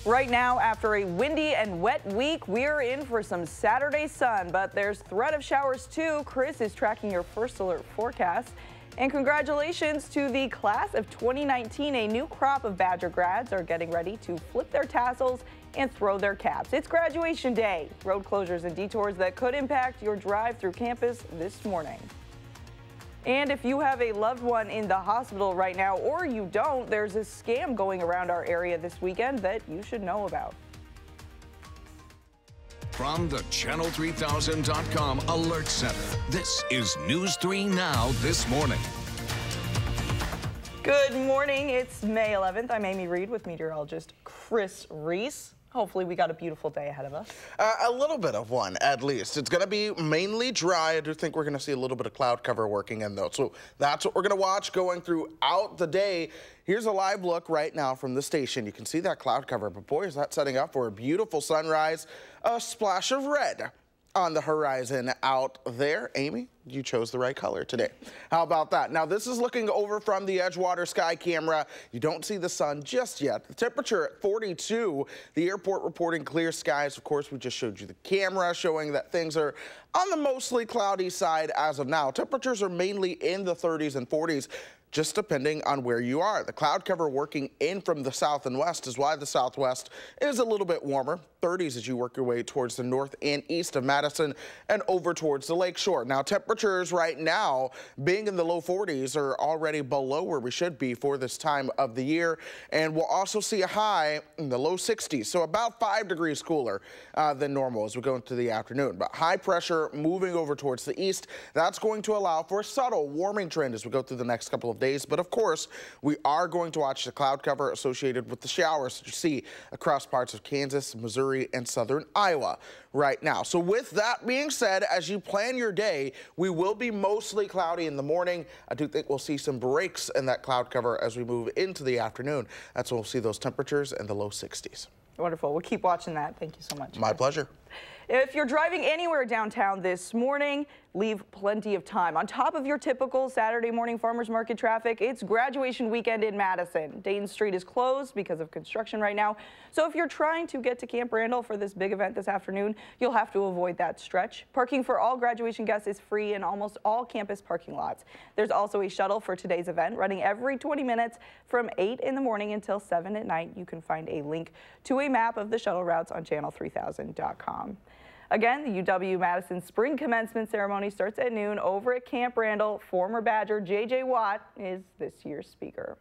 Right now, after a windy and wet week, we're in for some Saturday sun, but there's threat of showers too. Chris is tracking your first alert forecast. And congratulations to the class of 2019. A new crop of Badger grads are getting ready to flip their tassels and throw their caps. It's graduation day. Road closures and detours that could impact your drive through campus this morning. And if you have a loved one in the hospital right now, or you don't, there's a scam going around our area this weekend that you should know about. From the Channel3000.com Alert Center, this is News 3 Now this morning. Good morning. It's May 11th. I'm Amy Reed with meteorologist Chris Reese. Hopefully we got a beautiful day ahead of us. A little bit of one, at least. It's going to be mainly dry. I do think we're going to see a little bit of cloud cover working in, though. So that's what we're going to watch going throughout the day. Here's a live look right now from the station. You can see that cloud cover, but boy, is that setting up for a beautiful sunrise. A splash of red on the horizon out there. Amy, you chose the right color today. How about that? Now, this is looking over from the Edgewater sky camera. You don't see the sun just yet. The temperature at 42. The airport reporting clear skies. Of course, we just showed you the camera showing that things are on the mostly cloudy side as of now. Temperatures are mainly in the 30s and 40s. Just depending on where you are. The cloud cover working in from the south and west is why the southwest is a little bit warmer. 30s as you work your way towards the north and east of Madison and over towards the lake shore. Now, temperatures right now being in the low 40s are already below where we should be for this time of the year. And we'll also see a high in the low 60s, so about 5 degrees cooler than normal as we go into the afternoon. But high pressure moving over towards the east. That's going to allow for a subtle warming trend as we go through the next couple of days. But of course, we are going to watch the cloud cover associated with the showers that you see across parts of Kansas, Missouri, and southern Iowa right now. So with that being said, as you plan your day, we will be mostly cloudy in the morning. I do think we'll see some breaks in that cloud cover as we move into the afternoon. That's when we'll see those temperatures in the low 60s. Wonderful. We'll keep watching that. Thank you so much. My pleasure. If you're driving anywhere downtown this morning, leave plenty of time. On top of your typical Saturday morning farmers market traffic, it's graduation weekend in Madison. Dayton Street is closed because of construction right now. So if you're trying to get to Camp Randall for this big event this afternoon, you'll have to avoid that stretch. Parking for all graduation guests is free in almost all campus parking lots. There's also a shuttle for today's event running every 20 minutes from 8 in the morning until 7 at night. You can find a link to a map of the shuttle routes on Channel3000.com. Again, the UW-Madison spring commencement ceremony starts at noon over at Camp Randall. Former Badger J.J. Watt is this year's speaker.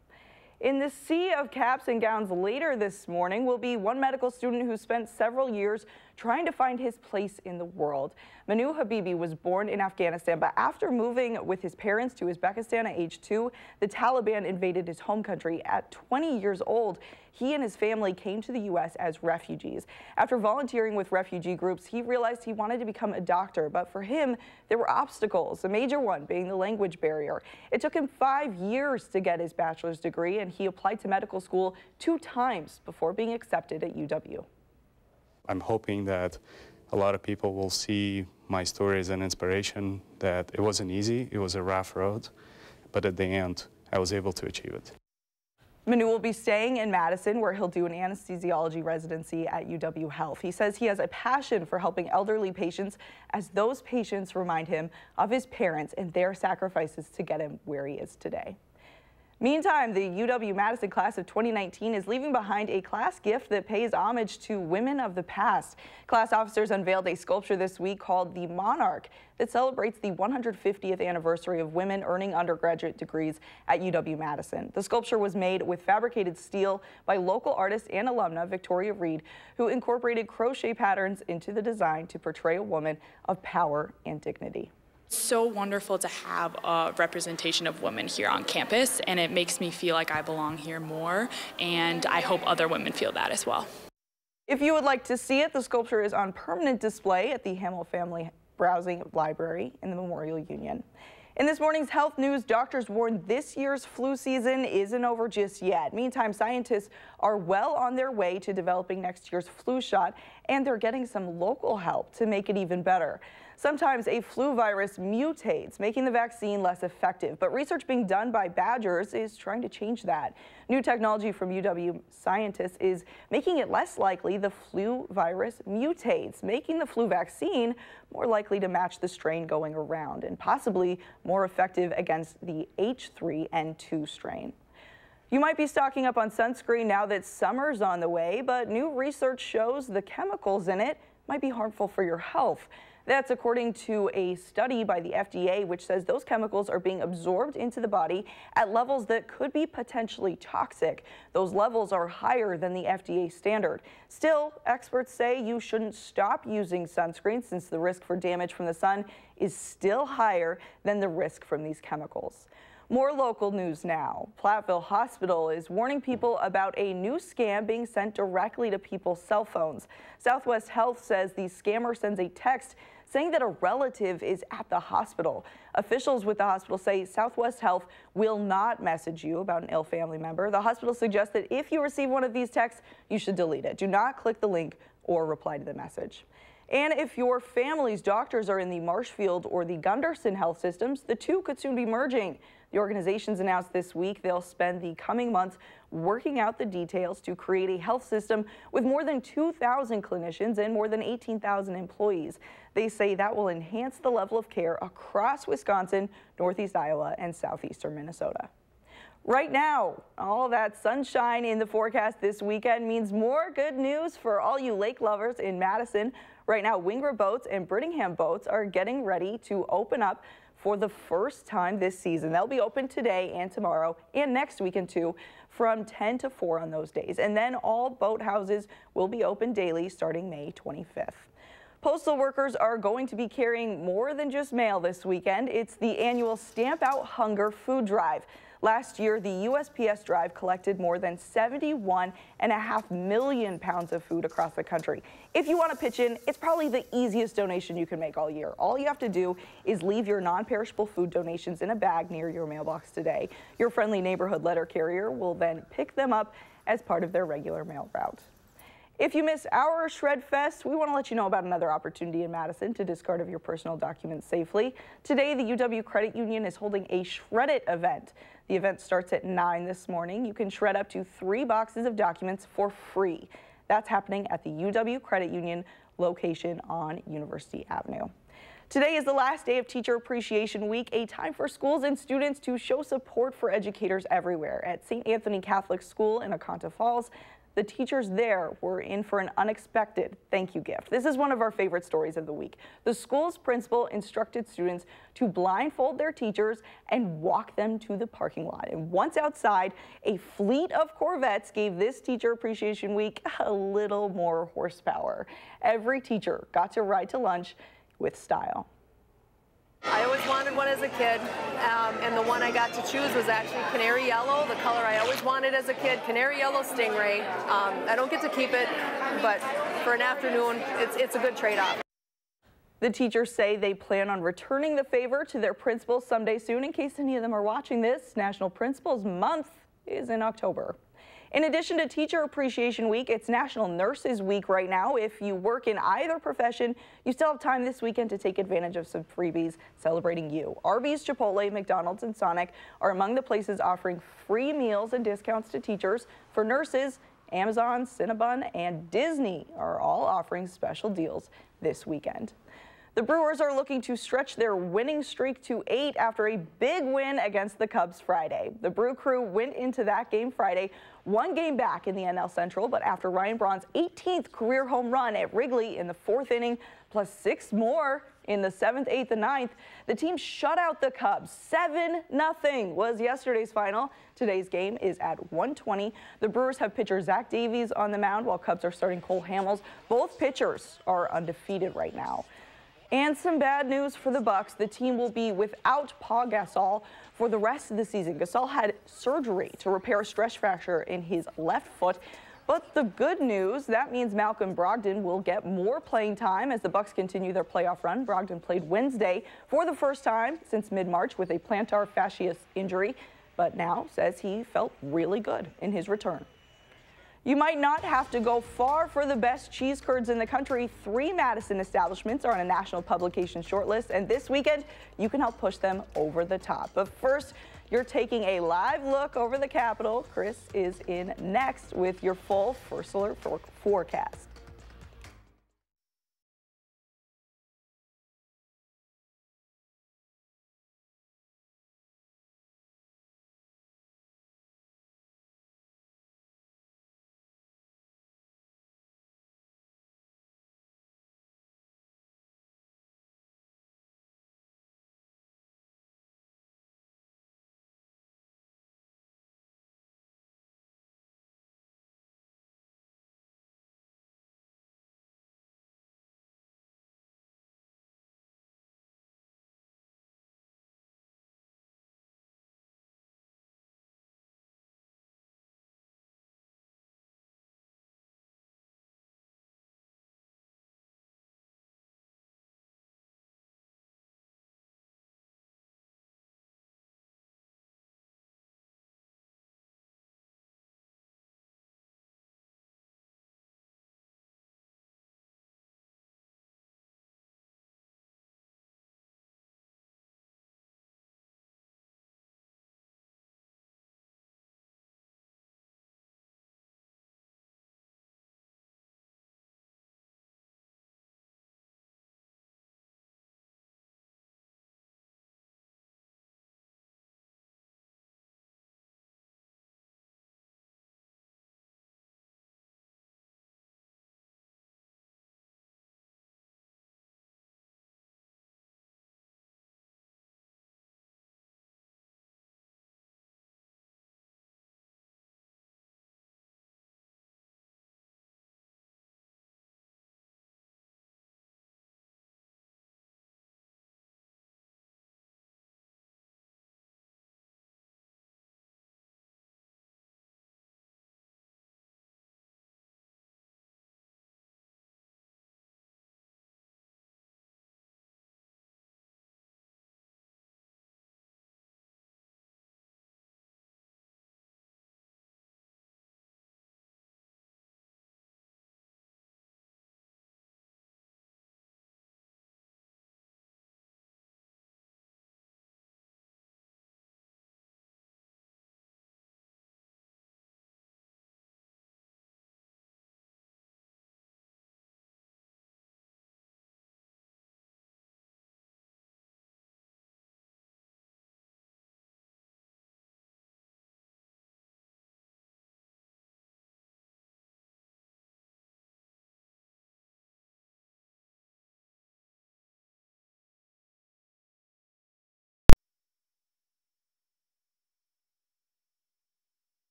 In the sea of caps and gowns later this morning will be one medical student who spent several years trying to find his place in the world. Manu Habibi was born in Afghanistan, but after moving with his parents to Uzbekistan at age 2, the Taliban invaded his home country. At 20 years old, he and his family came to the U.S. as refugees. After volunteering with refugee groups, he realized he wanted to become a doctor, but for him, there were obstacles, a major one being the language barrier. It took him 5 years to get his bachelor's degree, and he applied to medical school 2 times before being accepted at UW. I'm hoping that a lot of people will see my story as an inspiration, that it wasn't easy, it was a rough road, but at the end, I was able to achieve it. Manu will be staying in Madison, where he'll do an anesthesiology residency at UW Health. He says he has a passion for helping elderly patients, as those patients remind him of his parents and their sacrifices to get him where he is today. Meantime, the UW-Madison class of 2019 is leaving behind a class gift that pays homage to women of the past. Class officers unveiled a sculpture this week called the Monarch that celebrates the 150th anniversary of women earning undergraduate degrees at UW-Madison. The sculpture was made with fabricated steel by local artist and alumna Victoria Reed, who incorporated crochet patterns into the design to portray a woman of power and dignity. So wonderful to have a representation of women here on campus, and it makes me feel like I belong here more, and I hope other women feel that as well. If you would like to see it, the sculpture is on permanent display at the Hamill Family Browsing Library in the Memorial Union. In this morning's health news, doctors warn this year's flu season isn't over just yet. Meantime, scientists are well on their way to developing next year's flu shot, and they're getting some local help to make it even better. Sometimes a flu virus mutates, making the vaccine less effective. But research being done by Badgers is trying to change that. New technology from UW scientists is making it less likely the flu virus mutates, making the flu vaccine more likely to match the strain going around and possibly more effective against the H3N2 strain. You might be stocking up on sunscreen now that summer's on the way, but new research shows the chemicals in it might be harmful for your health. That's according to a study by the FDA, which says those chemicals are being absorbed into the body at levels that could be potentially toxic. Those levels are higher than the FDA standard. Still, experts say you shouldn't stop using sunscreen since the risk for damage from the sun is still higher than the risk from these chemicals. More local news now. Platteville Hospital is warning people about a new scam being sent directly to people's cell phones. Southwest Health says the scammer sends a text saying that a relative is at the hospital. Officials with the hospital say Southwest Health will not message you about an ill family member. The hospital suggests that if you receive one of these texts, you should delete it. Do not click the link or reply to the message. And if your family's doctors are in the Marshfield or the Gunderson health systems, the two could soon be merging. The organizations announced this week they'll spend the coming months working out the details to create a health system with more than 2,000 clinicians and more than 18,000 employees. They say that will enhance the level of care across Wisconsin, Northeast Iowa, and southeastern Minnesota. Right now, all that sunshine in the forecast this weekend means more good news for all you lake lovers in Madison. Right now, Wingra boats and Brittingham boats are getting ready to open up for the first time this season. They'll be open today and tomorrow and next weekend too, from 10 to 4 on those days. And then all boat houses will be open daily starting May 25th. Postal workers are going to be carrying more than just mail this weekend. It's the annual Stamp Out Hunger food drive. Last year, the USPS drive collected more than 71.5 million pounds of food across the country. If you want to pitch in, it's probably the easiest donation you can make all year. All you have to do is leave your non-perishable food donations in a bag near your mailbox today. Your friendly neighborhood letter carrier will then pick them up as part of their regular mail route. If you miss our Shred Fest, we want to let you know about another opportunity in Madison to discard of your personal documents safely. Today, the UW Credit Union is holding a Shred It event. The event starts at 9 this morning. You can shred up to 3 boxes of documents for free. That's happening at the UW Credit Union location on University Avenue. Today is the last day of Teacher Appreciation Week, a time for schools and students to show support for educators everywhere. At St. Anthony Catholic School in Oconto Falls, the teachers there were in for an unexpected thank you gift. This is one of our favorite stories of the week. The school's principal instructed students to blindfold their teachers and walk them to the parking lot. And once outside, a fleet of Corvettes gave this Teacher Appreciation Week a little more horsepower. Every teacher got to ride to lunch with style. I always wanted one as a kid, and the one I got to choose was actually canary yellow, the color I always wanted as a kid, canary yellow Stingray. I don't get to keep it, but for an afternoon, it's a good trade-off. The teachers say they plan on returning the favor to their principals someday soon. In case any of them are watching this, National Principals Month is in October. In addition to Teacher Appreciation Week, it's National Nurses Week right now. If you work in either profession, you still have time this weekend to take advantage of some freebies celebrating you. Arby's, Chipotle, McDonald's, and Sonic are among the places offering free meals and discounts to teachers. For nurses, Amazon, Cinnabon, and Disney are all offering special deals this weekend. The Brewers are looking to stretch their winning streak to 8 after a big win against the Cubs Friday. The Brew Crew went into that game Friday, 1 game back in the NL Central, but after Ryan Braun's 18th career home run at Wrigley in the 4th inning, plus 6 more in the 7th, 8th, and 9th, the team shut out the Cubs. 7-0 was yesterday's final. Today's game is at 1:20. The Brewers have pitcher Zach Davies on the mound, while Cubs are starting Cole Hamels. Both pitchers are undefeated right now. And some bad news for the Bucks. The team will be without Paul Gasol for the rest of the season. Gasol had surgery to repair a stress fracture in his left foot. But the good news, that means Malcolm Brogdon will get more playing time as the Bucks continue their playoff run. Brogdon played Wednesday for the first time since mid-March with a plantar fasciitis injury, but now says he felt really good in his return. You might not have to go far for the best cheese curds in the country. 3 Madison establishments are on a national publication shortlist, and this weekend you can help push them over the top. But first, you're taking a live look over the Capitol. Chris is in next with your full First Alert forecast.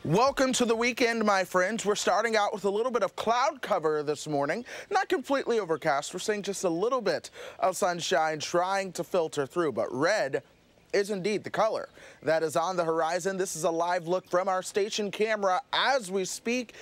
Welcome to the weekend, my friends. We're starting out with a little bit of cloud cover this morning. Not completely overcast. We're seeing just a little bit of sunshine trying to filter through, but red is indeed the color that is on the horizon. This is a live look from our station camera as we speak.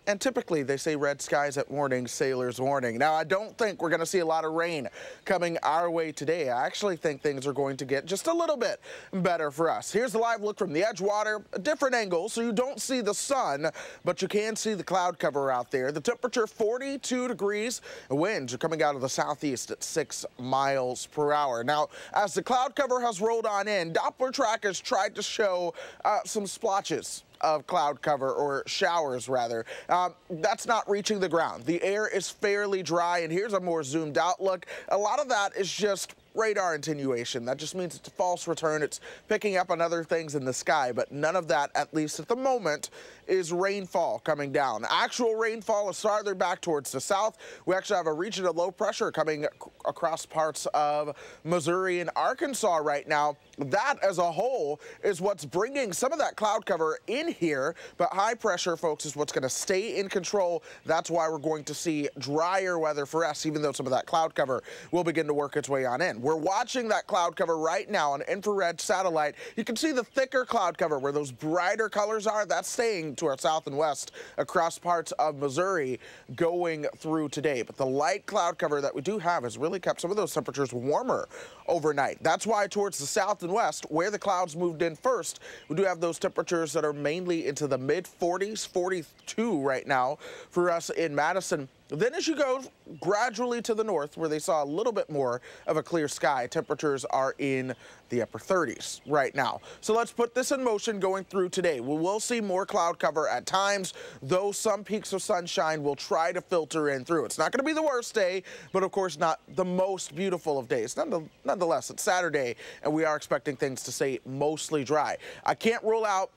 And typically they say red skies at morning, sailors warning. Now, I don't think we're going to see a lot of rain coming our way today. I actually think things are going to get just a little bit better for us. Here's the live look from the Edgewater, a different angle, so you don't see the sun, but you can see the cloud cover out there. The temperature 42 degrees. The winds are coming out of the southeast at 6 miles per hour. Now, as the cloud cover has rolled on in, Doppler trackers tried to show some splotches of cloud cover, or showers rather. That's not reaching the ground. The air is fairly dry, and here's a more zoomed out look. A lot of that is just radar attenuation. That just means it's a false return. It's picking up on other things in the sky, but none of that, at least at the moment, is rainfall coming down. Actual rainfall is farther back towards the south. We actually have a region of low pressure coming across parts of Missouri and Arkansas right now. That as a whole is what's bringing some of that cloud cover in here, but high pressure, folks, is what's going to stay in control. That's why we're going to see drier weather for us, even though some of that cloud cover will begin to work its way on in. We're watching that cloud cover right now on infrared satellite. You can see the thicker cloud cover where those brighter colors are. That's staying to our south and west across parts of Missouri going through today. But the light cloud cover that we do have has really kept some of those temperatures warmer overnight. That's why towards the south and west, where the clouds moved in first, we do have those temperatures that are mainly into the mid 40s, 42 right now for us in Madison. Then as you go gradually to the north, where they saw a little bit more of a clear sky, temperatures are in the upper 30s right now. So let's put this in motion going through today. We will see more cloud cover at times, though some peaks of sunshine will try to filter in through. It's not going to be the worst day, but of course not the most beautiful of days. Nonetheless, it's Saturday, and we are expecting things to stay mostly dry. I can't rule out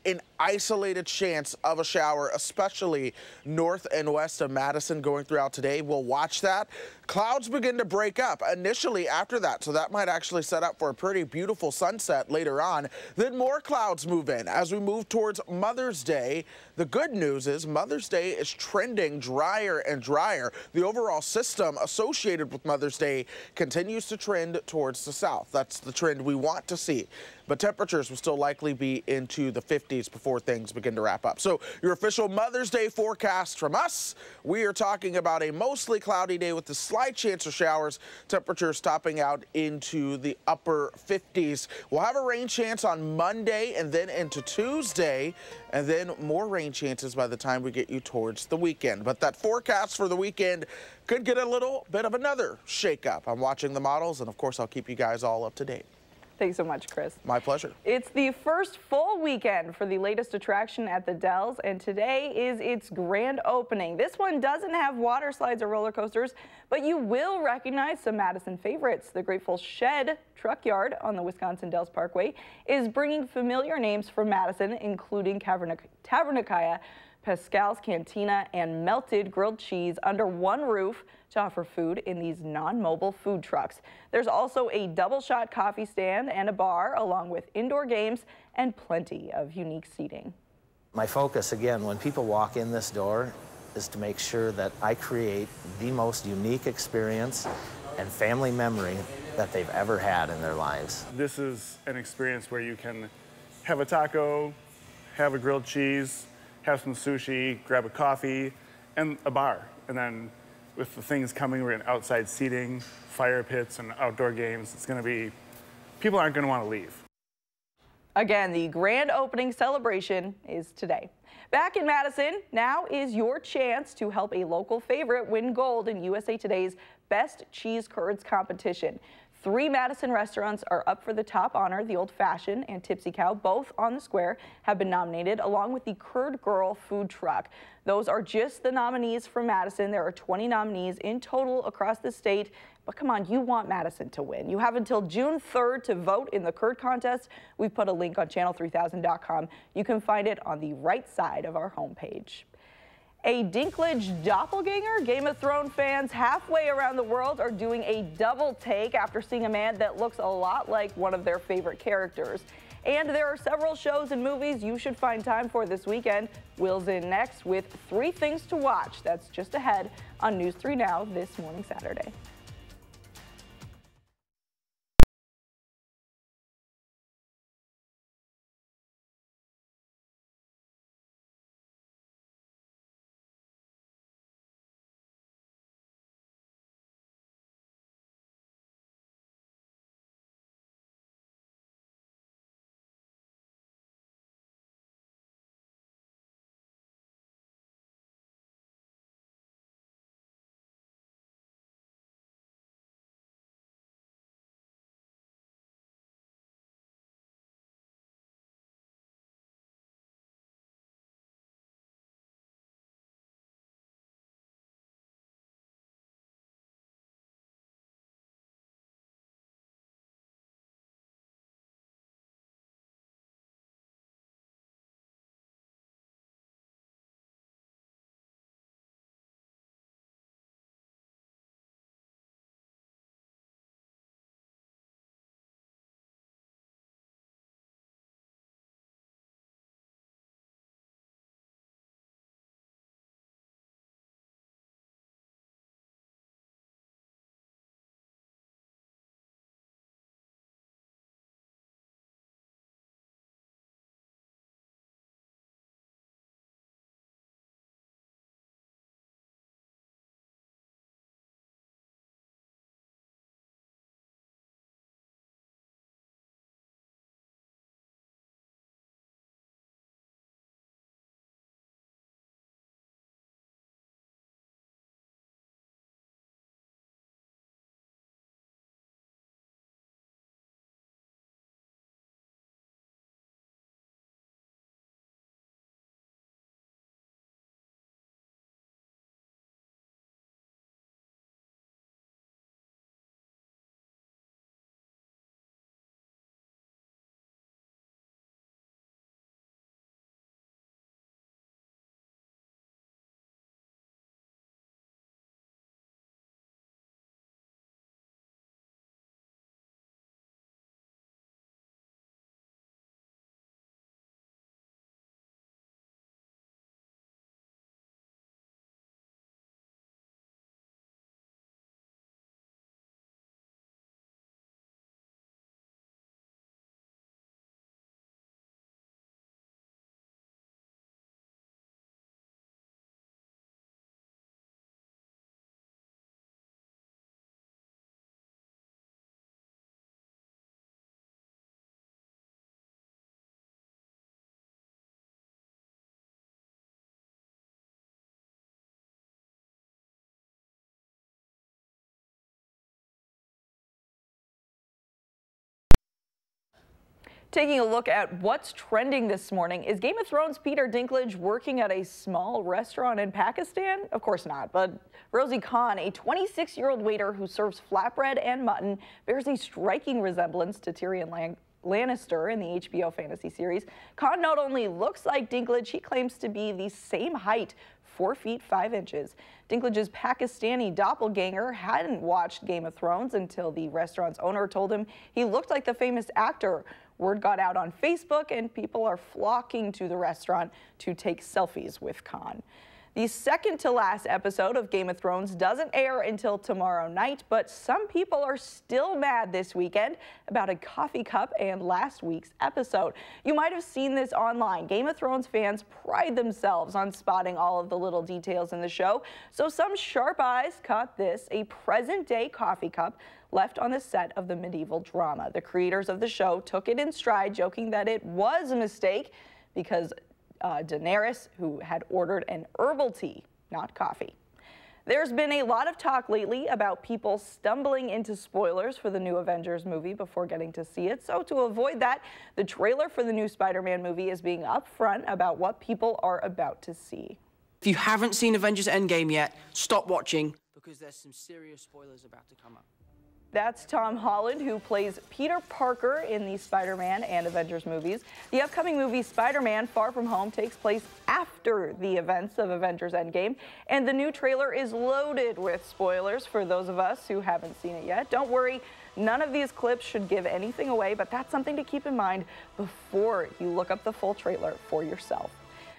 an isolated chance of a shower, especially north and west of Madison going throughout today. We'll watch that. Clouds begin to break up initially after that, so that might actually set up for a pretty beautiful sunset later on. Then more clouds move in as we move towards Mother's Day. The good news is Mother's Day is trending drier and drier. The overall system associated with Mother's Day continues to trend towards the south. That's the trend we want to see. But temperatures will still likely be into the 50s before things begin to wrap up. So your official Mother's Day forecast from us, we are talking about a mostly cloudy day with a slight chance of showers, temperatures topping out into the upper 50s. We'll have a rain chance on Monday and then into Tuesday, and then more rain chances by the time we get you towards the weekend. But that forecast for the weekend could get a little bit of another shakeup. I'm watching the models, and of course I'll keep you guys all up to date. Thanks so much, Chris. My pleasure. It's the first full weekend for the latest attraction at the Dells, and today is its grand opening. This one doesn't have water slides or roller coasters, but you will recognize some Madison favorites. The Grateful Shed Truck Yard on the Wisconsin Dells Parkway is bringing familiar names from Madison, including Tavernicaya, Pascal's Cantina, and Melted Grilled Cheese under one roof to offer food in these non-mobile food trucks. There's also a double shot coffee stand and a bar, along with indoor games and plenty of unique seating. My focus, again, when people walk in this door, is to make sure that I create the most unique experience and family memory that they've ever had in their lives. This is an experience where you can have a taco, have a grilled cheese, have some sushi, grab a coffee, and a bar. And then with the things coming, we're in outside seating, fire pits, and outdoor games. It's gonna be, people aren't gonna wanna leave. Again, the grand opening celebration is today. Back in Madison, now is your chance to help a local favorite win gold in USA Today's Best Cheese Curds competition. 3 Madison restaurants are up for the top honor. The Old Fashioned and Tipsy Cow, both on the square, have been nominated, along with the Curd Girl food truck. Those are just the nominees from Madison. There are 20 nominees in total across the state. But come on, you want Madison to win. You have until June 3rd to vote in the curd contest. We've put a link on channel3000.com. You can find it on the right side of our homepage. A Dinklage doppelganger? Game of Thrones fans halfway around the world are doing a double take after seeing a man that looks a lot like one of their favorite characters. And there are several shows and movies you should find time for this weekend. Will's in next with 3 things to watch. That's just ahead on News 3 Now this morning Saturday. Taking a look at what's trending this morning, is Game of Thrones Peter Dinklage working at a small restaurant in Pakistan? Of course not, but Rosie Khan, a 26-year-old waiter who serves flatbread and mutton, bears a striking resemblance to Tyrion Lannister in the HBO fantasy series. Khan not only looks like Dinklage, he claims to be the same height, 4 feet 5 inches. Dinklage's Pakistani doppelganger hadn't watched Game of Thrones until the restaurant's owner told him he looked like the famous actor. Word got out on Facebook, and people are flocking to the restaurant to take selfies with Khan. The second to last episode of Game of Thrones doesn't air until tomorrow night, but some people are still mad this weekend about a coffee cup and last week's episode. You might have seen this online. Game of Thrones fans pride themselves on spotting all of the little details in the show, so some sharp eyes caught this, a present-day coffee cup left on the set of the medieval drama. The creators of the show took it in stride, joking that it was a mistake because Daenerys, who had ordered an herbal tea, not coffee. There's been a lot of talk lately about people stumbling into spoilers for the new Avengers movie before getting to see it. So to avoid that, the trailer for the new Spider-Man movie is being upfront about what people are about to see. If you haven't seen Avengers Endgame yet, stop watching because there's some serious spoilers about to come up. That's Tom Holland, who plays Peter Parker in the Spider-Man and Avengers movies. The upcoming movie Spider-Man Far From Home takes place after the events of Avengers Endgame, and the new trailer is loaded with spoilers for those of us who haven't seen it yet. Don't worry, none of these clips should give anything away, but that's something to keep in mind before you look up the full trailer for yourself.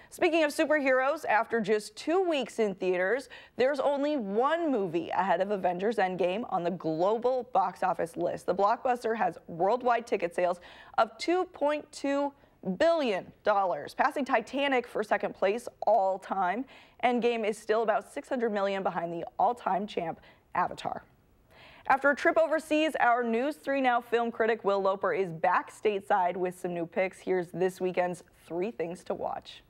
Speaking of superheroes, after just 2 weeks in theaters, there's only one movie ahead of Avengers Endgame on the global box office list. The blockbuster has worldwide ticket sales of $2.2 billion, passing Titanic for second place all time. Endgame is still about $600 million behind the all-time champ Avatar. After a trip overseas, our News 3 Now film critic Will Loper is back stateside with some new picks. Here's this weekend's 3 things to watch.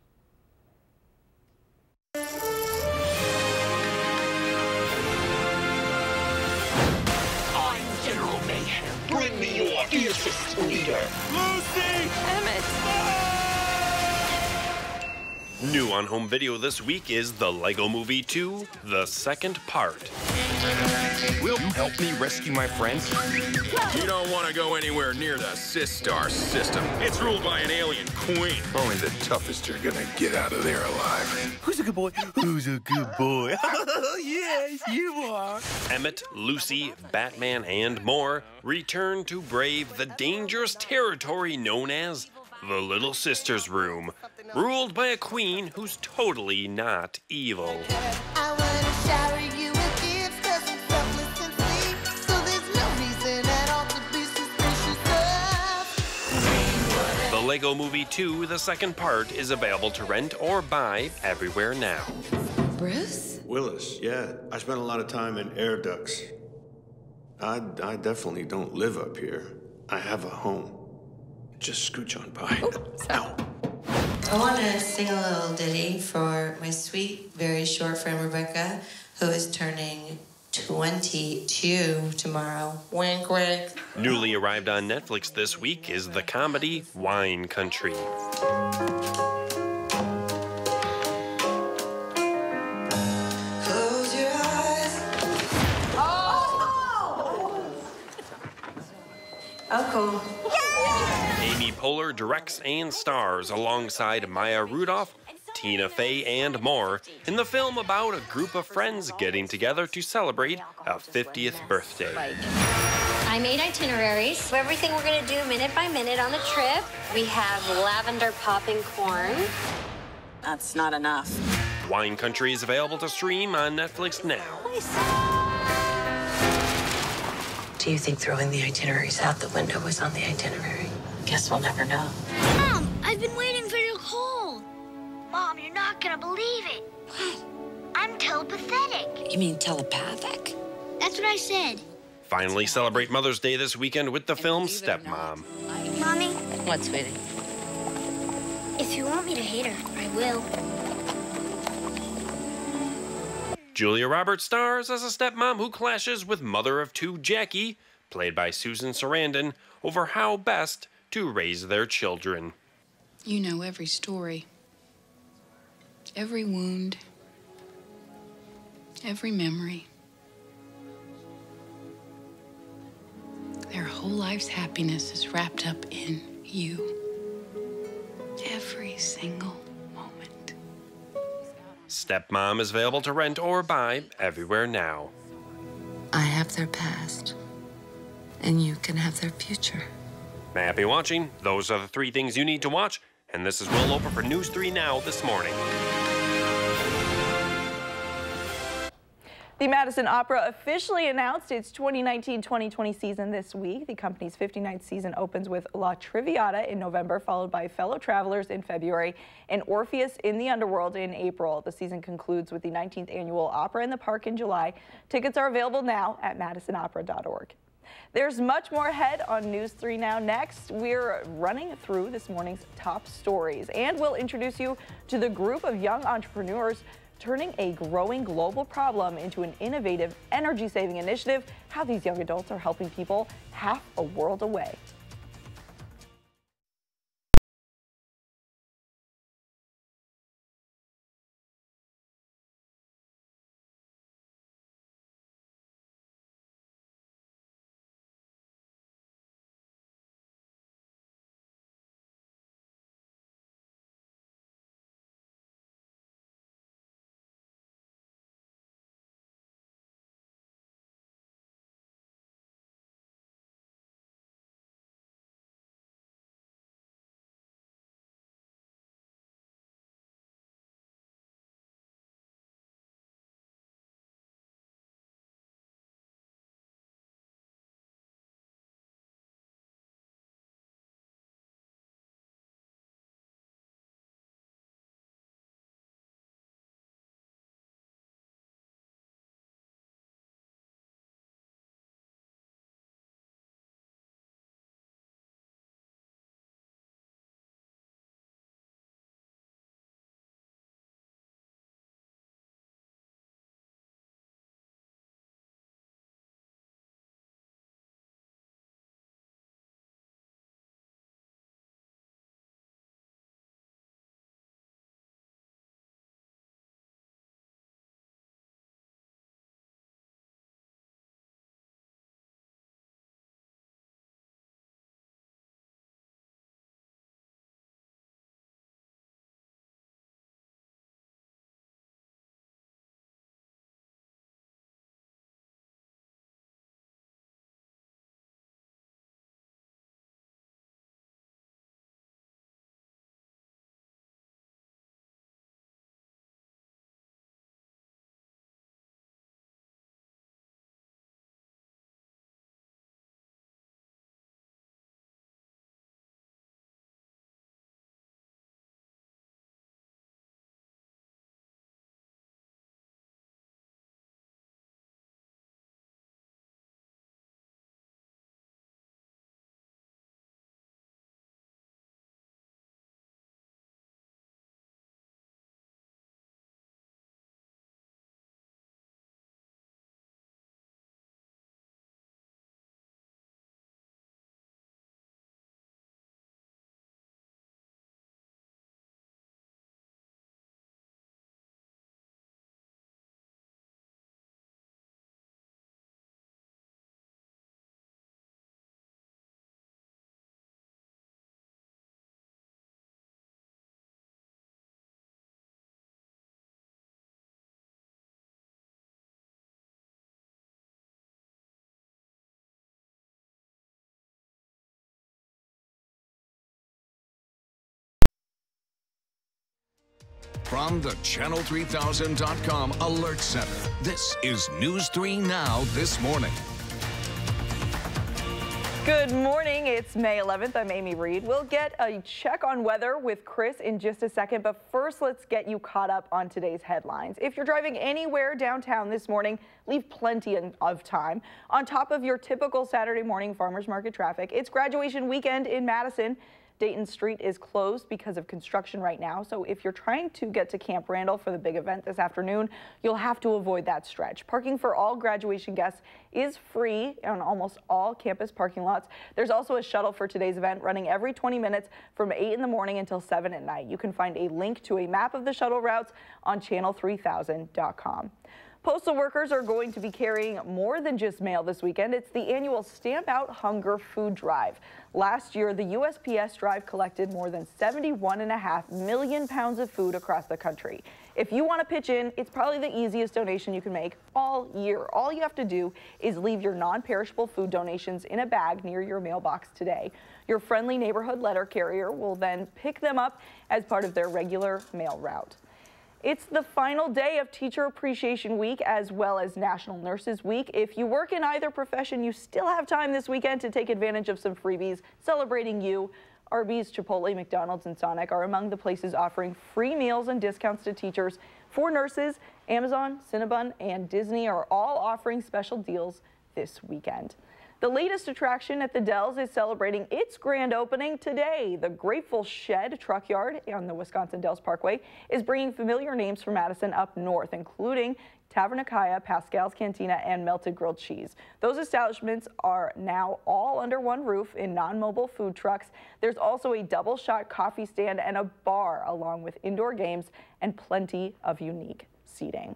I'm General Mayhem. Bring me your fiercest leader. Lucy! Emmett! New on home video this week is The Lego Movie 2, the second part. Will you help me rescue my friends? You don't want to go anywhere near the Sistar system. It's ruled by an alien queen. Only the toughest are gonna get out of there alive. Who's a good boy? Who's a good boy? Yes, you are. Emmett, Lucy, Batman, and more return to brave the dangerous territory known as the Little Sister's Room, ruled by a queen who's totally not evil. I wanna shower you with gifts 'cause I'm selfless and sweet, so there's no reason at all to be suspicious of. The Lego Movie 2, the second part, is available to rent or buy everywhere now. Bruce? Willis, yeah. I spent a lot of time in air ducts. I definitely don't live up here. I have a home. Just scooch on by. Ow. I want to sing a little ditty for my sweet, very short friend Rebecca, who is turning 22 tomorrow. Wink, wink. Newly arrived on Netflix this week is the comedy Wine Country. Close your eyes. Oh, cool. Amy Poehler directs and stars alongside Maya Rudolph, Tina Fey, and more in the film about a group of friends getting together to celebrate a 50th birthday. I made itineraries for everything we're going to do minute by minute on the trip. We have lavender popping corn. That's not enough. Wine Country is available to stream on Netflix now. Do you think throwing the itineraries out the window was on the itinerary? Guess we'll never know. Mom, I've been waiting for your call. Mom, you're not gonna believe it. What? I'm telepathic. You mean telepathic? That's what I said. Finally celebrate Mother's Day this weekend with the film Stepmom. Mommy? What, sweetie? If you want me to hate her, I will. Julia Roberts stars as a stepmom who clashes with mother of two Jackie, played by Susan Sarandon, over how best to raise their children. You know every story, every wound, every memory. Their whole life's happiness is wrapped up in you. Every single moment. Stepmom is available to rent or buy everywhere now. I have their past, and you can have their future. Happy watching. Those are the 3 things you need to watch. And this is Will Loper for News 3 Now this morning. The Madison Opera officially announced its 2019-2020 season this week. The company's 59th season opens with La Traviata in November, followed by Fellow Travelers in February and Orpheus in the Underworld in April. The season concludes with the 19th annual Opera in the Park in July. Tickets are available now at madisonopera.org. There's much more ahead on News 3 Now. Next, we're running through this morning's top stories, and we'll introduce you to the group of young entrepreneurs turning a growing global problem into an innovative energy-saving initiative, how these young adults are helping people half a world away. From the Channel3000.com Alert Center, this is News 3 Now this morning. Good morning. It's May 11th. I'm Amy Reed. We'll get a check on weather with Chris in just a second, but first let's get you caught up on today's headlines. If you're driving anywhere downtown this morning, leave plenty of time. On top of your typical Saturday morning farmers market traffic, it's graduation weekend in Madison. Dayton Street is closed because of construction right now, so if you're trying to get to Camp Randall for the big event this afternoon, you'll have to avoid that stretch. Parking for all graduation guests is free on almost all campus parking lots. There's also a shuttle for today's event running every 20 minutes from 8 in the morning until 7 at night. You can find a link to a map of the shuttle routes on channel3000.com. Postal workers are going to be carrying more than just mail this weekend. It's the annual Stamp Out Hunger Food Drive. Last year, the USPS drive collected more than 71.5 million pounds of food across the country. If you want to pitch in, it's probably the easiest donation you can make all year. All you have to do is leave your non-perishable food donations in a bag near your mailbox today. Your friendly neighborhood letter carrier will then pick them up as part of their regular mail route. It's the final day of Teacher Appreciation Week as well as National Nurses Week. If you work in either profession, you still have time this weekend to take advantage of some freebies celebrating you. Arby's, Chipotle, McDonald's, and Sonic are among the places offering free meals and discounts to teachers. For nurses, Amazon, Cinnabon, and Disney are all offering special deals this weekend. The latest attraction at the Dells is celebrating its grand opening today. The Grateful Shed Truck Yard on the Wisconsin Dells Parkway is bringing familiar names from Madison up north, including Tavernakaya, Pascal's Cantina, and Melted Grilled Cheese. Those establishments are now all under one roof in non-mobile food trucks. There's also a double-shot coffee stand and a bar, along with indoor games and plenty of unique seating.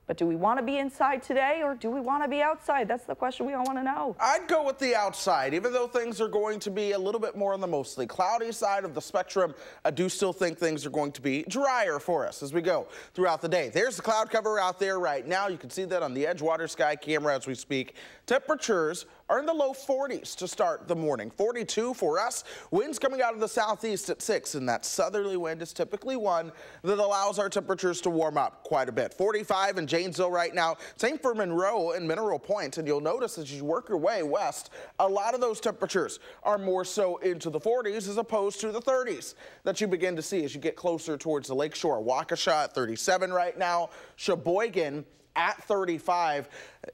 But do we want to be inside today or do we want to be outside? That's the question we all want to know. I'd go with the outside, even though things are going to be a little bit more on the mostly cloudy side of the spectrum. I do still think things are going to be drier for us as we go throughout the day. There's the cloud cover out there right now. You can see that on the Edgewater Sky camera as we speak. Temperatures are in the low 40s to start the morning. 42 for us. Winds coming out of the southeast at 6, and that southerly wind is typically one that allows our temperatures to warm up quite a bit. 45 in Janesville right now. Same for Monroe and Mineral Point, and you'll notice as you work your way west, a lot of those temperatures are more so into the 40s as opposed to the 30s that you begin to see as you get closer towards the lakeshore. Waukesha at 37 right now. Sheboygan at 35.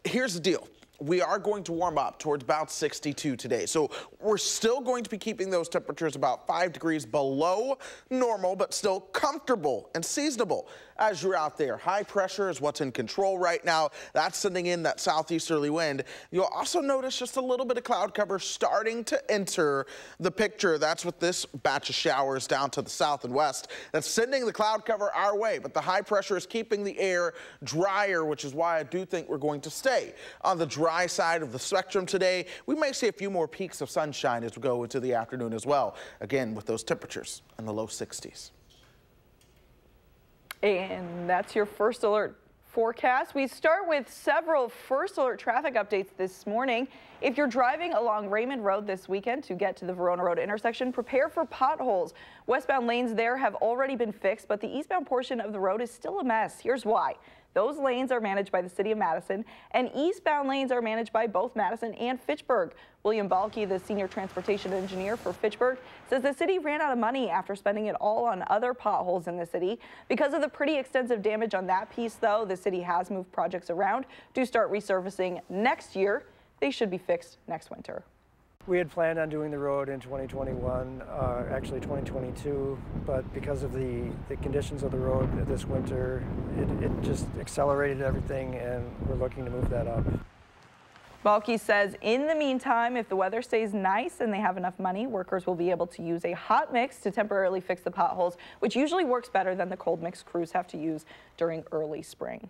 Here's the deal. We are going to warm up towards about 62 today. So we're still going to be keeping those temperatures about 5 degrees below normal, but still comfortable and seasonable as you're out there. High pressure is what's in control right now. That's sending in that southeasterly wind. You'll also notice just a little bit of cloud cover starting to enter the picture. That's with this batch of showers down to the south and west. That's sending the cloud cover our way, but the high pressure is keeping the air drier, which is why I do think we're going to stay on the dry side of the spectrum today. We may see a few more peaks of sunshine as we go into the afternoon as well. Again, with those temperatures in the low 60s. And that's your first alert forecast. We start with several first alert traffic updates this morning. If you're driving along Raymond Road this weekend to get to the Verona Road intersection, prepare for potholes. Westbound lanes there have already been fixed, but the eastbound portion of the road is still a mess. Here's why. Those lanes are managed by the city of Madison, and eastbound lanes are managed by both Madison and Fitchburg. William Balke, the senior transportation engineer for Fitchburg, says the city ran out of money after spending it all on other potholes in the city. Because of the pretty extensive damage on that piece, though, the city has moved projects around to start resurfacing next year. They should be fixed next winter. We had planned on doing the road in 2021, actually 2022, but because of the conditions of the road this winter, it just accelerated everything, and we're looking to move that up. Balke says in the meantime, if the weather stays nice and they have enough money, workers will be able to use a hot mix to temporarily fix the potholes, which usually works better than the cold mix crews have to use during early spring.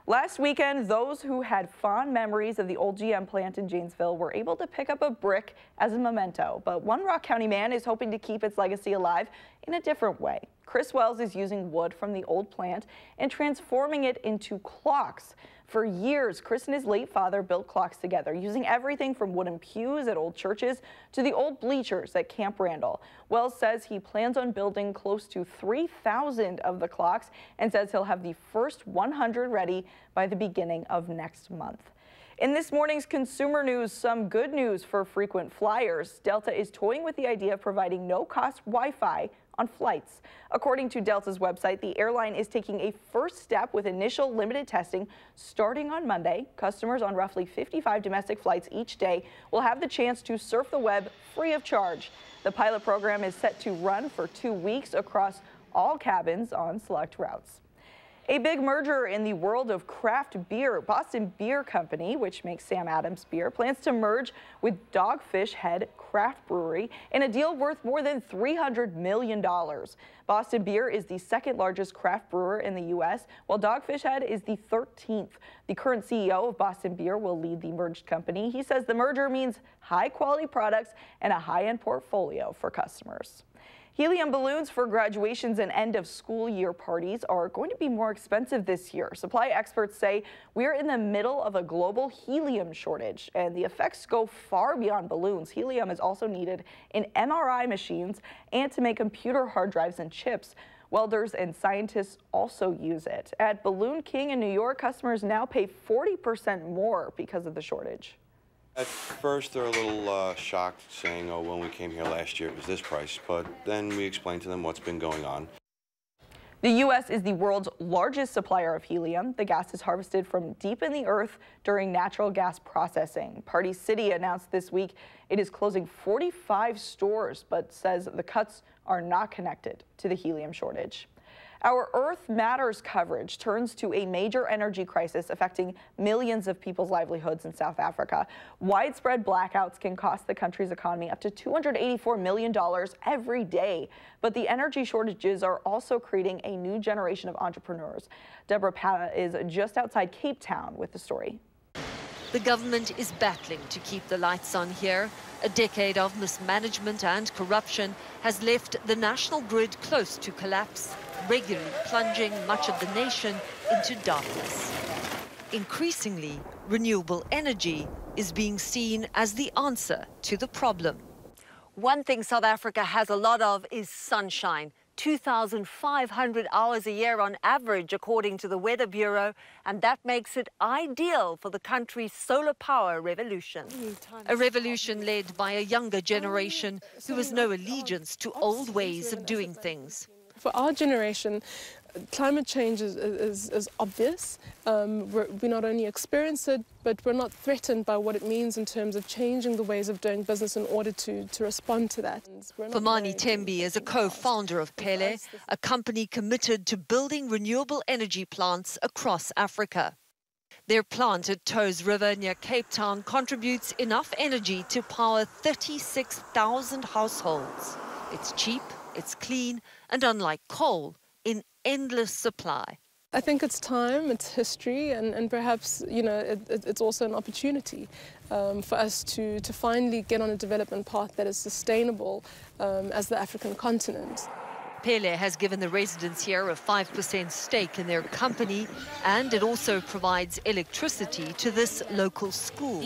Last weekend, those who had fond memories of the old GM plant in Janesville were able to pick up a brick as a memento, but one Rock County man is hoping to keep its legacy alive in a different way. Chris Wells is using wood from the old plant and transforming it into clocks. For years, Chris and his late father built clocks together, using everything from wooden pews at old churches to the old bleachers at Camp Randall. Wells says he plans on building close to 3,000 of the clocks and says he'll have the first 100 ready by the beginning of next month. In this morning's consumer news, some good news for frequent flyers. Delta is toying with the idea of providing no-cost Wi-Fi on flights. According to Delta's website, the airline is taking a first step with initial limited testing starting on Monday. Customers on roughly 55 domestic flights each day will have the chance to surf the web free of charge. The pilot program is set to run for 2 weeks across all cabins on select routes. A big merger in the world of craft beer. Boston Beer Company, which makes Sam Adams beer, plans to merge with Dogfish Head Craft Brewery in a deal worth more than $300 million. Boston Beer is the second largest craft brewer in the U.S., while Dogfish Head is the 13th. The current CEO of Boston Beer will lead the merged company. He says the merger means high-quality products and a high-end portfolio for customers. Helium balloons for graduations and end of school year parties are going to be more expensive this year. Supply experts say we're in the middle of a global helium shortage, and the effects go far beyond balloons. Helium is also needed in MRI machines and to make computer hard drives and chips. Welders and scientists also use it. At Balloon King in New York, customers now pay 40% more because of the shortage. At first, they're a little shocked, saying, oh, when we came here last year, it was this price. But then we explained to them what's been going on. The U.S. is the world's largest supplier of helium. The gas is harvested from deep in the earth during natural gas processing. Party City announced this week it is closing 45 stores, but says the cuts are not connected to the helium shortage. Our Earth Matters coverage turns to a major energy crisis affecting millions of people's livelihoods in South Africa. Widespread blackouts can cost the country's economy up to $284 million every day. But the energy shortages are also creating a new generation of entrepreneurs. Deborah Pata is just outside Cape Town with the story. The government is battling to keep the lights on here. A decade of mismanagement and corruption has left the national grid close to collapse, regularly plunging much of the nation into darkness. Increasingly, renewable energy is being seen as the answer to the problem. One thing South Africa has a lot of is sunshine. 2,500 hours a year on average, according to the Weather Bureau, and that makes it ideal for the country's solar power revolution. A revolution led by a younger generation who has no allegiance to old ways of doing things. For our generation, climate change is obvious. We not only experience it, but we're not threatened by what it means in terms of changing the ways of doing business in order to respond to that. Famani Tembi is a co-founder of Pele, a company committed to building renewable energy plants across Africa. Their plant at Toes River near Cape Town contributes enough energy to power 36,000 households. It's cheap, it's clean, and unlike coal, in endless supply. I think it's time, it's history, and perhaps, you know, it's also an opportunity for us to finally get on a development path that is sustainable as the African continent. Pele has given the residents here a 5% stake in their company, and it also provides electricity to this local school.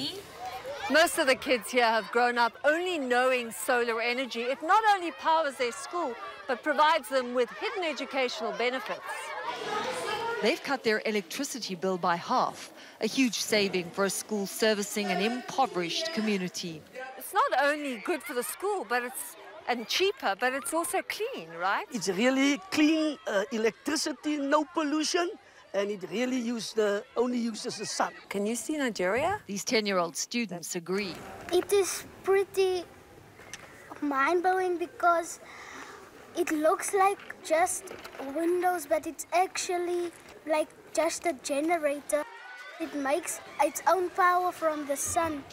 Most of the kids here have grown up only knowing solar energy. It not only powers their school, but provides them with hidden educational benefits. They've cut their electricity bill by half, a huge saving for a school servicing an impoverished community. It's not only good for the school, and cheaper, but it's also clean, right? It's really clean electricity, no pollution. And it really only uses the sun. Can you see Nigeria? These 10-year-old students agree. It is pretty mind-blowing because it looks like just windows, but it's actually like just a generator. It makes its own power from the sun.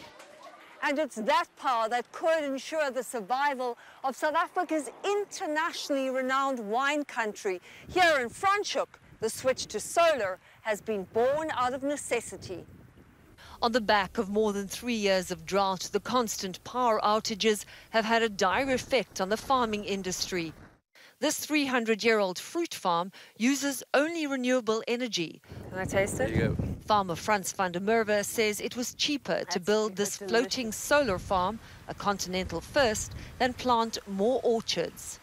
And it's that power that could ensure the survival of South Africa's internationally renowned wine country. Here in Franschhoek, the switch to solar has been born out of necessity. On the back of more than 3 years of drought, the constant power outages have had a dire effect on the farming industry. This 300-year-old fruit farm uses only renewable energy. Can I taste it? There you go. Farmer Frans van der Merwe says it was cheaper to build this floating solar farm, a continental first, than plant more orchards.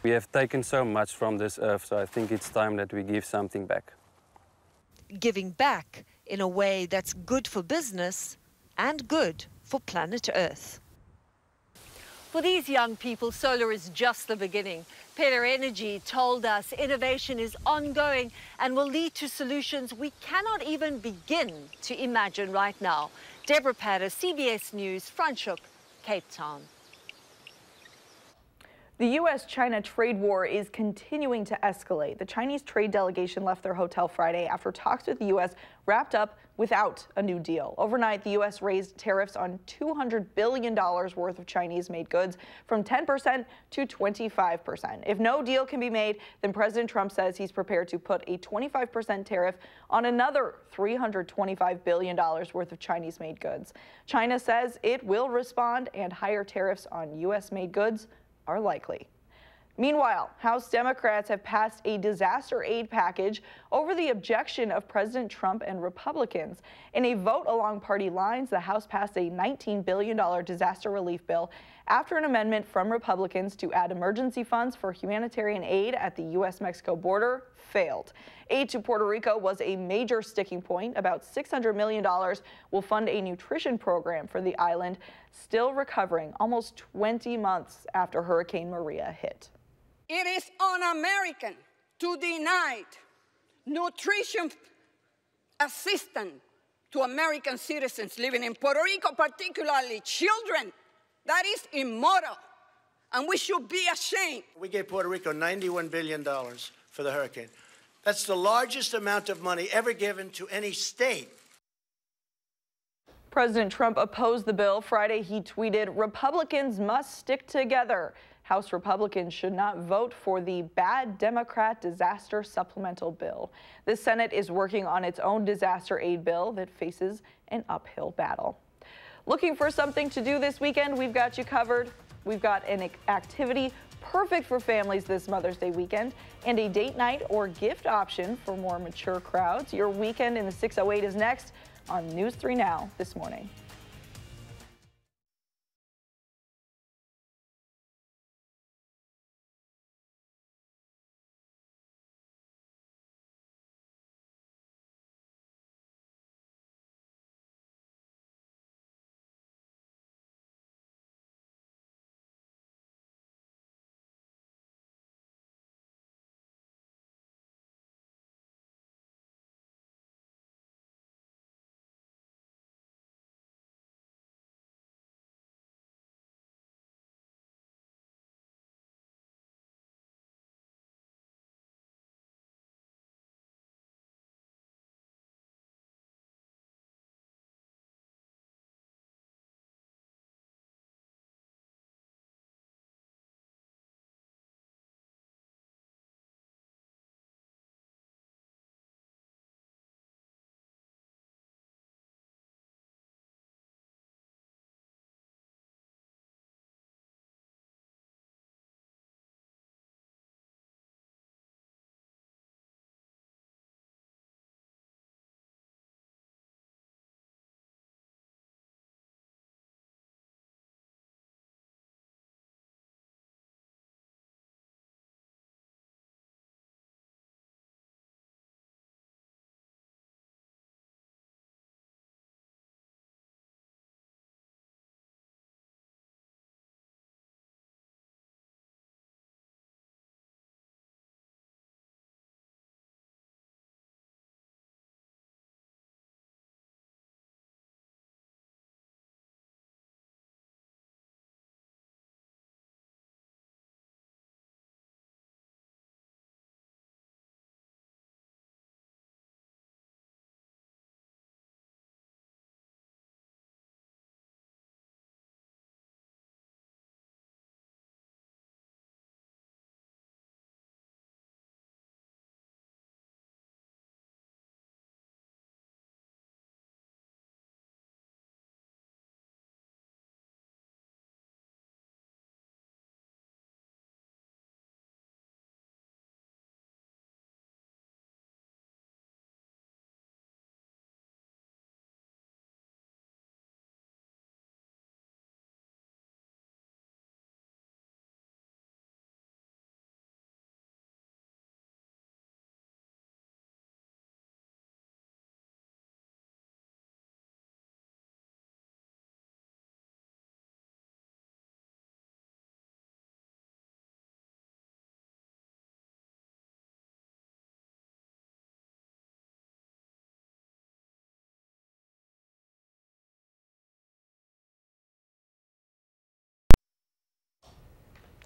We have taken so much from this earth, so I think it's time that we give something back. Giving back in a way that's good for business and good for planet Earth. For these young people, solar is just the beginning. Peller Energy told us innovation is ongoing and will lead to solutions we cannot even begin to imagine right now. Deborah Patter, CBS News, Franschhoek, Cape Town. The U.S.-China trade war is continuing to escalate. The Chinese trade delegation left their hotel Friday after talks with the U.S. wrapped up without a new deal. Overnight, the U.S. raised tariffs on $200 billion worth of Chinese-made goods from 10% to 25%. If no deal can be made, then President Trump says he's prepared to put a 25% tariff on another $325 billion worth of Chinese-made goods. China says it will respond, and higher tariffs on U.S.-made goods are likely. Meanwhile, House Democrats have passed a disaster aid package over the objection of President Trump and Republicans. In a vote along party lines, the House passed a $19 billion disaster relief bill after an amendment from Republicans to add emergency funds for humanitarian aid at the U.S.-Mexico border failed. Aid to Puerto Rico was a major sticking point. About $600 million will fund a nutrition program for the island, still recovering almost 20 months after Hurricane Maria hit. It is un-American to deny nutrition assistance to American citizens living in Puerto Rico, particularly children. That is immoral, and we should be ashamed. We gave Puerto Rico $91 billion for the hurricane. That's the largest amount of money ever given to any state. President Trump opposed the bill. Friday, he tweeted, "Republicans must stick together. House Republicans should not vote for the bad Democrat disaster supplemental bill." The Senate is working on its own disaster aid bill that faces an uphill battle. Looking for something to do this weekend? We've got you covered. We've got an activity perfect for families this Mother's Day weekend and a date night or gift option for more mature crowds. Your weekend in the 608 is next on News 3 Now this morning.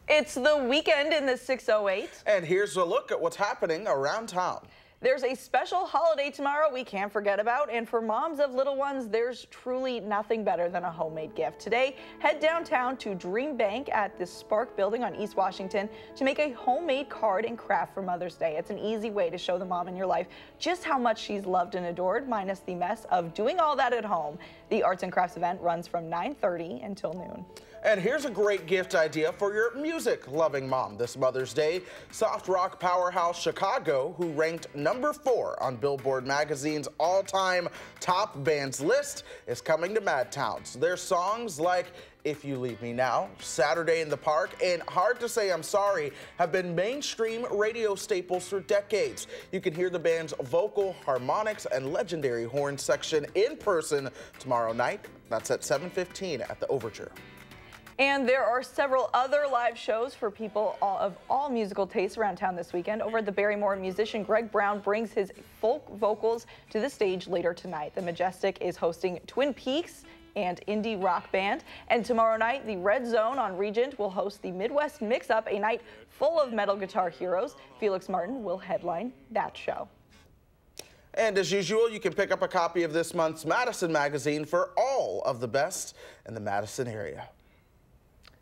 It's the weekend in the 608. And here's a look at what's happening around town. There's a special holiday tomorrow we can't forget about, and for moms of little ones, there's truly nothing better than a homemade gift. Today, head downtown to Dream Bank at the Spark Building on East Washington to make a homemade card and craft for Mother's Day. It's an easy way to show the mom in your life just how much she's loved and adored, minus the mess of doing all that at home. The arts and crafts event runs from 9:30 until noon. And here's a great gift idea for your music-loving mom this Mother's Day. Soft rock powerhouse Chicago, who ranked #4 on Billboard magazine's all-time top bands list, is coming to Madtown. So their songs like If You Leave Me Now, Saturday in the Park, and Hard to Say I'm Sorry have been mainstream radio staples for decades. You can hear the band's vocal, harmonics, and legendary horn section in person tomorrow night. That's at 7:15 at the Overture. And there are several other live shows for people of all musical tastes around town this weekend. Over at the Barrymore, musician Greg Brown brings his folk vocals to the stage later tonight. The Majestic is hosting Twin Peaks and indie rock band. And tomorrow night, the Red Zone on Regent will host the Midwest Mix-Up, a night full of metal guitar heroes. Felix Martin will headline that show. And as usual, you can pick up a copy of this month's Madison magazine for all of the best in the Madison area.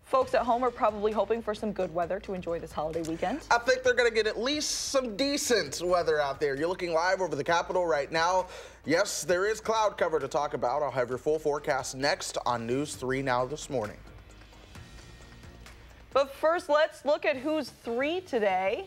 Folks at home are probably hoping for some good weather to enjoy this holiday weekend. I think they're going to get at least some decent weather out there. You're looking live over the Capitol right now. Yes, there is cloud cover to talk about. I'll have your full forecast next on News 3 Now this morning. But first, let's look at who's 3 today.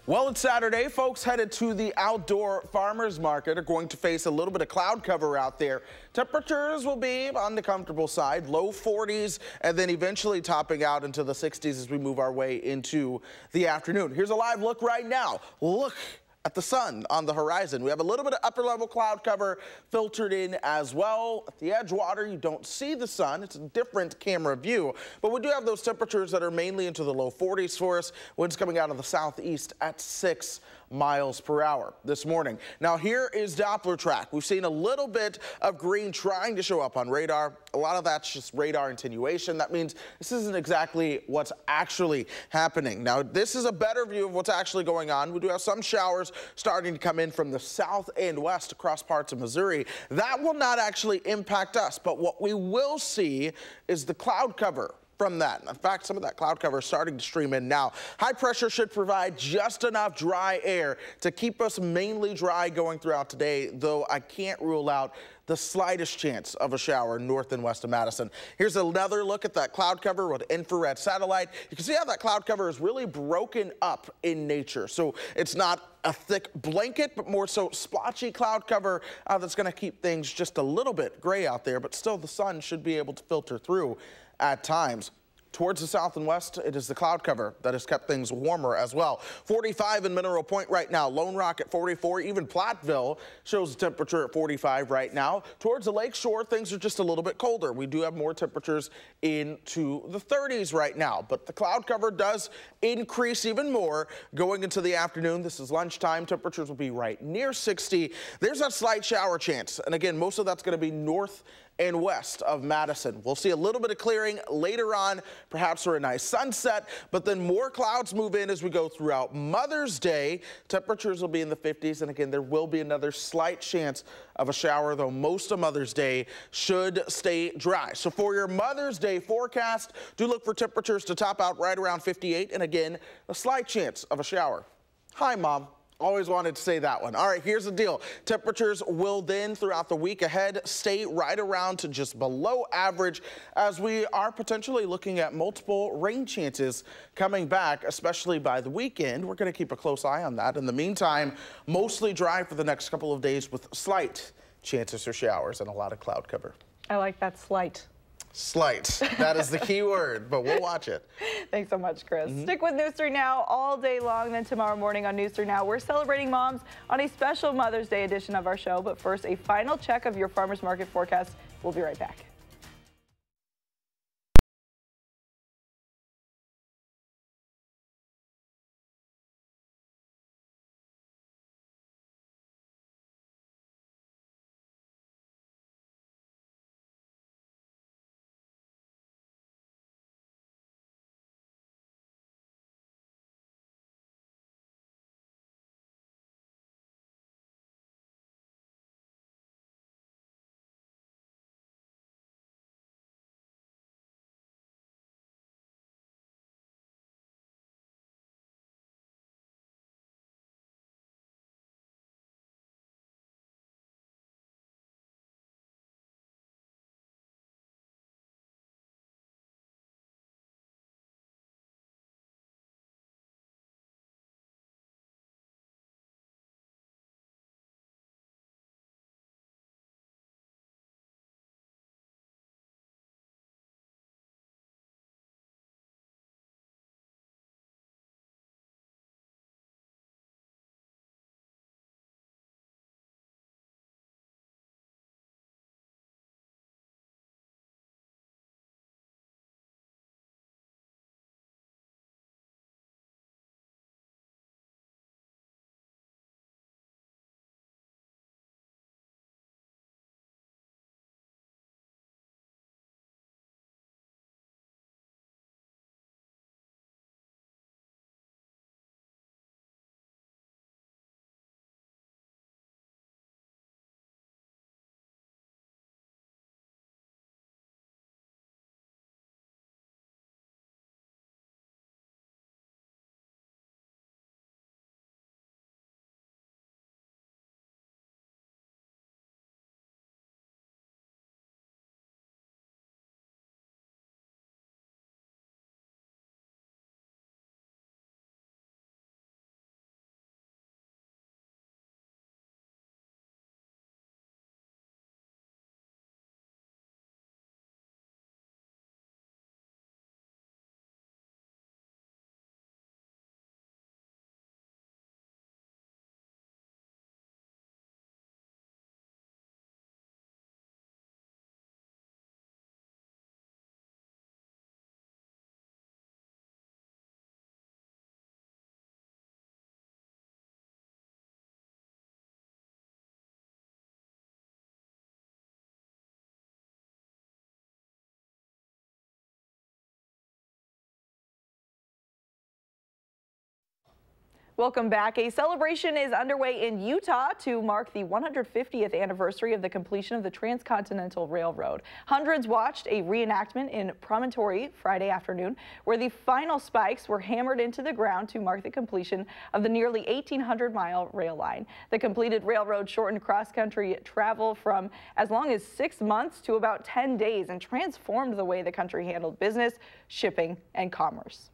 Well, it's Saturday. Folks headed to the outdoor farmers market are going to face a little bit of cloud cover out there. Temperatures will be on the comfortable side, low 40s, and then eventually topping out into the 60s as we move our way into the afternoon. Here's a live look right now. Look at the sun on the horizon. We have a little bit of upper level cloud cover filtered in as well. At the Edgewater, you don't see the sun. It's a different camera view, but we do have those temperatures that are mainly into the low 40s for us. Winds coming out of the southeast at 6 miles per hour this morning. Now here is Doppler track. We've seen a little bit of green trying to show up on radar. A lot of that's just radar attenuation. That means this isn't exactly what's actually happening. Now this is a better view of what's actually going on. We do have some showers starting to come in from the south and west across parts of Missouri. That will not actually impact us, but what we will see is the cloud cover from that. In fact, some of that cloud cover is starting to stream in now. High pressure should provide just enough dry air to keep us mainly dry going throughout today, though I can't rule out the slightest chance of a shower north and west of Madison. Here's another look at that cloud cover with infrared satellite. You can see how that cloud cover is really broken up in nature. So it's not a thick blanket, but more so splotchy cloud cover that's going to keep things just a little bit gray out there, but still the sun should be able to filter through at times. Towards the south and west, it is the cloud cover that has kept things warmer as well. 45 in Mineral Point right now. Lone Rock at 44. Even Platteville shows a temperature at 45 right now. Towards the lake shore, things are just a little bit colder. We do have more temperatures into the 30s right now, but the cloud cover does increase even more going into the afternoon. This is lunchtime. Temperatures will be right near 60. There's a slight shower chance. And again, most of that's going to be north and west of Madison. We'll see a little bit of clearing later on, perhaps for a nice sunset, but then more clouds move in as we go throughout Mother's Day. Temperatures will be in the 50s, and again, there will be another slight chance of a shower, though most of Mother's Day should stay dry. So for your Mother's Day forecast, do look for temperatures to top out right around 58, and again, a slight chance of a shower. Hi, Mom. Always wanted to say that one. All right, here's the deal. Temperatures will then throughout the week ahead stay right around to just below average as we are potentially looking at multiple rain chances coming back, especially by the weekend. We're going to keep a close eye on that. In the meantime, mostly dry for the next couple of days with slight chances for showers and a lot of cloud cover. I like that slight. Slight. That is the key word, but we'll watch it. Thanks so much, Chris. Stick with News 3 Now all day long. Then tomorrow morning on News 3 Now, we're celebrating moms on a special Mother's Day edition of our show. But first, a final check of your farmers market forecast. We'll be right back. Welcome back. A celebration is underway in Utah to mark the 150th anniversary of the completion of the Transcontinental Railroad. Hundreds watched a reenactment in Promontory Friday afternoon, where the final spikes were hammered into the ground to mark the completion of the nearly 1,800-mile rail line. The completed railroad shortened cross-country travel from as long as 6 months to about 10 days and transformed the way the country handled business, shipping, and commerce.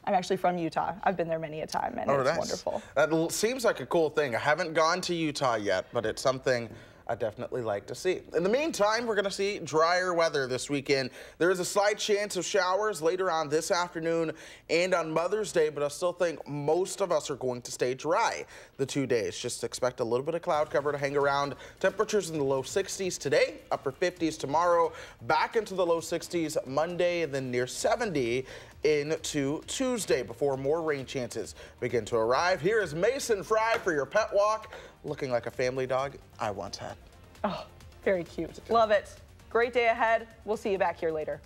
I'm actually from Utah. I've been there many a time, and it's wonderful. That seems like a cool thing. I haven't gone to Utah yet, but it's something I definitely like to see. In the meantime, we're going to see drier weather this weekend. There is a slight chance of showers later on this afternoon and on Mother's Day, but I still think most of us are going to stay dry the 2 days. Just expect a little bit of cloud cover to hang around. Temperatures in the low 60s today, upper 50s tomorrow, back into the low 60s Monday, and then near 70 into Tuesday before more rain chances begin to arrive. Here is Mason Fry for your pet walk, looking like a family dog I once had. Oh, very cute. Love it. Great day ahead. We'll see you back here later.